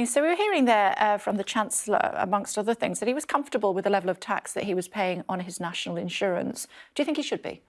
So we were hearing there from the Chancellor, amongst other things, that he was comfortable with the level of tax that he was paying on his national insurance. Do you think he should be?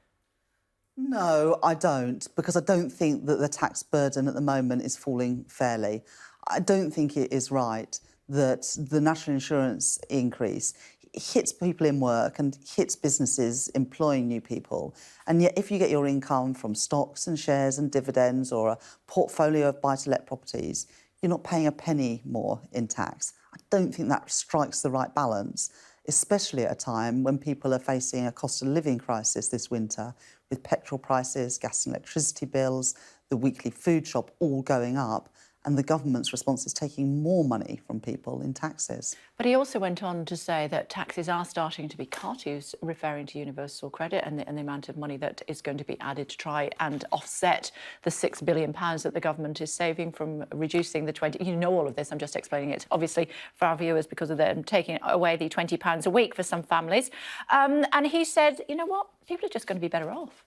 No, I don't, because I don't think that the tax burden at the moment is falling fairly. I don't think it is right that the national insurance increase hits people in work and hits businesses employing new people. And yet if you get your income from stocks and shares and dividends or a portfolio of buy-to-let properties, you're not paying a penny more in tax. I don't think that strikes the right balance, especially at a time when people are facing a cost of living crisis this winter, with petrol prices, gas and electricity bills, the weekly food shop all going up, and the government's response is taking more money from people in taxes. But he also went on to say that taxes are starting to be cut. He was referring to universal credit and the amount of money that is going to be added to try and offset the £6 billion that the government is saving from reducing the 20... You know all of this, I'm just explaining it, obviously, for our viewers, because of them taking away the £20 a week for some families. And he said, you know what, people are just going to be better off.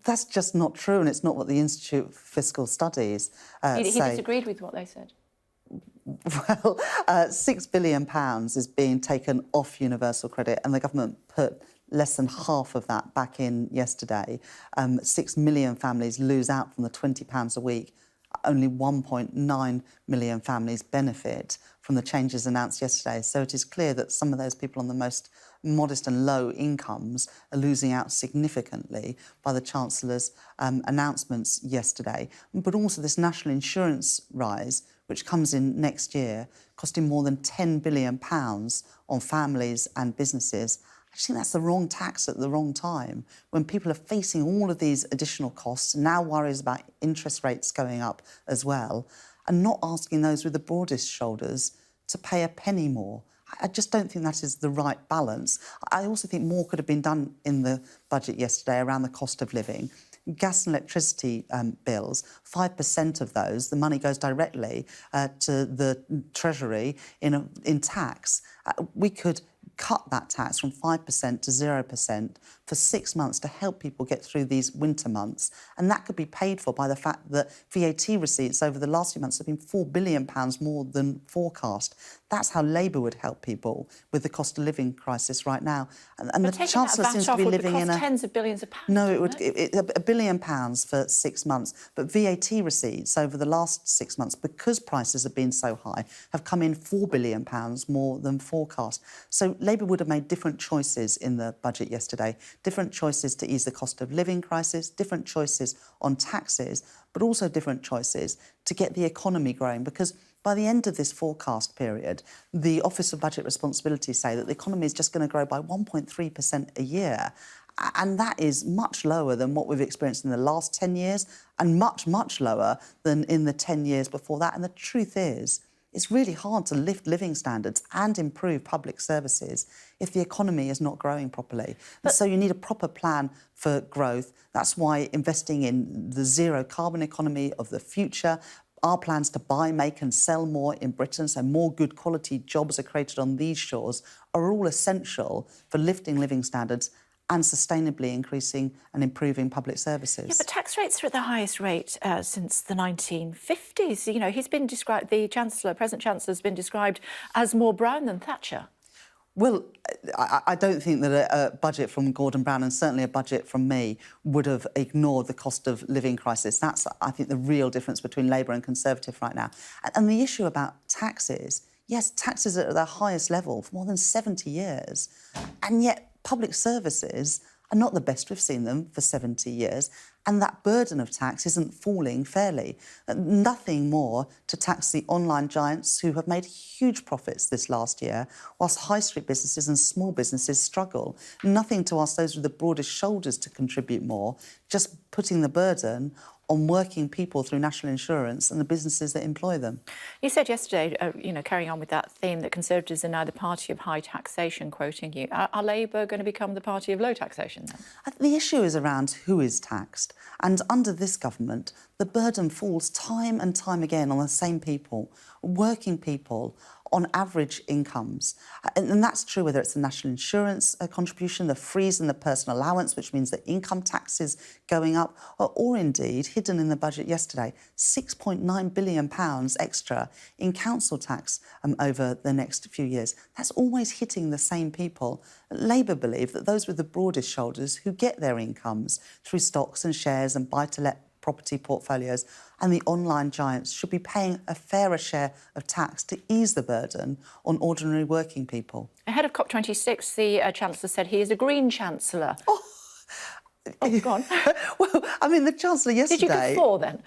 That's just not true, and it's not what the Institute for Fiscal Studies He say. disagreed with what they said. Well, £6 billion is being taken off universal credit, and the government put less than half of that back in yesterday. 6 million families lose out from the £20 a week. Only 1.9 million families benefit from the changes announced yesterday. So it is clear that some of those people on the most modest and low incomes are losing out significantly by the Chancellor's announcements yesterday. But also this national insurance rise, which comes in next year, costing more than £10 billion on families and businesses. I just think that's the wrong tax at the wrong time, when people are facing all of these additional costs, now worries about interest rates going up as well, and not asking those with the broadest shoulders to pay a penny more. I just don't think that is the right balance. I also think more could have been done in the budget yesterday around the cost of living. Gas and electricity bills, 5% of those, the money goes directly to the Treasury in tax. We could cut that tax from 5% to 0% for 6 months to help people get through these winter months. And that could be paid for by the fact that VAT receipts over the last few months have been £4 billion more than forecast. That's how Labour would help people with the cost of living crisis right now. And the Chancellor seems to be living in a... tens of billions of pounds. No, it would £1 billion for 6 months. But VAT receipts over the last 6 months, because prices have been so high, have come in £4 billion more than forecast. So Labour would have made different choices in the budget yesterday, different choices to ease the cost of living crisis, different choices on taxes, but also different choices to get the economy growing, because by the end of this forecast period, the Office of Budget Responsibility say that the economy is just going to grow by 1.3% a year. And that is much lower than what we've experienced in the last 10 years and much, much lower than in the 10 years before that. And the truth is, it's really hard to lift living standards and improve public services if the economy is not growing properly. And so you need a proper plan for growth. That's why investing in the zero carbon economy of the future, our plans to buy, make and sell more in Britain, so more good quality jobs are created on these shores, are all essential for lifting living standards and sustainably increasing and improving public services. Yeah, but tax rates are at the highest rate since the 1950s. You know, he's been described, the Chancellor, present Chancellor, has been described as more Brown than Thatcher. Well, I don't think that a budget from Gordon Brown, and certainly a budget from me, would have ignored the cost of living crisis. That's, I think, the real difference between Labour and Conservative right now. And the issue about taxes, yes, taxes are at their highest level for more than 70 years, and yet public services are not the best we've seen them for 70 years, and that burden of tax isn't falling fairly. Nothing more to tax the online giants who have made huge profits this last year, whilst high street businesses and small businesses struggle. Nothing to ask those with the broadest shoulders to contribute more, just putting the burden on working people through national insurance and the businesses that employ them. You said yesterday, you know, carrying on with that theme, that Conservatives are now the party of high taxation, quoting you. Are Labour going to become the party of low taxation then? The issue is around who is taxed. And under this government, the burden falls time and time again on the same people, working people on average incomes. And that's true whether it's the national insurance contribution, the freeze in the personal allowance, which means that income tax is going up, or indeed hidden hidden in the budget yesterday, £6.9 billion extra in council tax over the next few years. That's always hitting the same people. Labour believe that those with the broadest shoulders who get their incomes through stocks and shares and buy-to-let property portfolios and the online giants should be paying a fairer share of tax to ease the burden on ordinary working people. Ahead of COP26, the Chancellor said he is a Green Chancellor. Oh, go on. Well, I mean, the Chancellor yesterday... Did you guffaw then?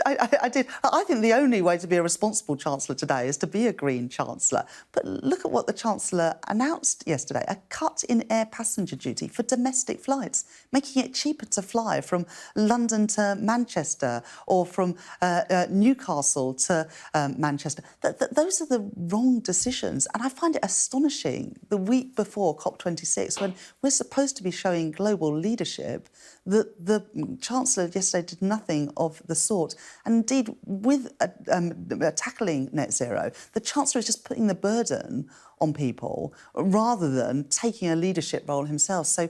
I did. I think the only way to be a responsible Chancellor today is to be a Green Chancellor. But look at what the Chancellor announced yesterday, a cut in air passenger duty for domestic flights, making it cheaper to fly from London to Manchester or from Newcastle to Manchester. Those are the wrong decisions. And I find it astonishing, the week before COP26, when we're supposed to be showing global leadership, the Chancellor yesterday did nothing of the sort. And indeed, with tackling net zero, the Chancellor is just putting the burden on people rather than taking a leadership role himself. So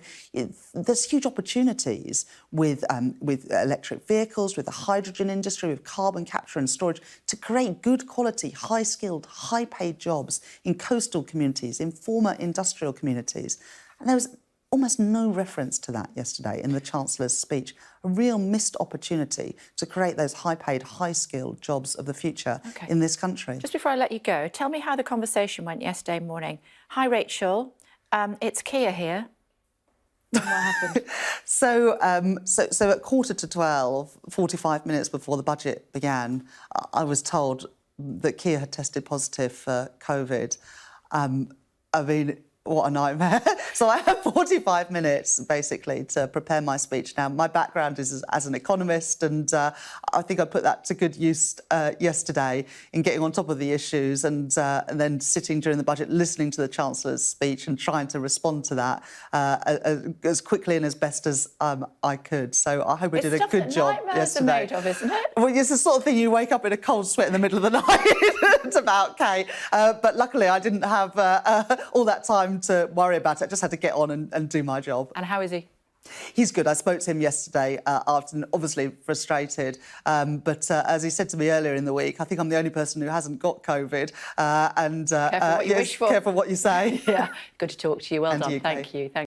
there's huge opportunities with electric vehicles, with the hydrogen industry, with carbon capture and storage to create good quality, high-skilled, high-paid jobs in coastal communities, in former industrial communities. And there was almost no reference to that yesterday in the Chancellor's speech. A real missed opportunity to create those high-paid, high-skilled jobs of the future in this country. Just before I let you go, tell me how the conversation went yesterday morning. Hi, Rachel. It's Keir here. What happened? So at 11:45, 45 minutes before the budget began, I was told that Keir had tested positive for COVID. I mean, what a nightmare. So I had 45 minutes, basically, to prepare my speech. Now, my background is as an economist, and I think I put that to good use yesterday in getting on top of the issues and then sitting during the budget, listening to the Chancellor's speech and trying to respond to that as quickly and as best as I could. So I hope I did a good job yesterday. It's stuff that nightmares are made of, isn't it? Well, it's the sort of thing you wake up in a cold sweat in the middle of the night. It's about Kate. But luckily, I didn't have all that time to worry about it. I just had to get on and do my job. And how is he? He's good. I spoke to him yesterday after, obviously frustrated, but as he said to me earlier in the week, I think I'm the only person who hasn't got COVID. Careful what you wish for. Careful what you say. Yeah, good to talk to you. Well And done. you, Thank Kate. you. Thank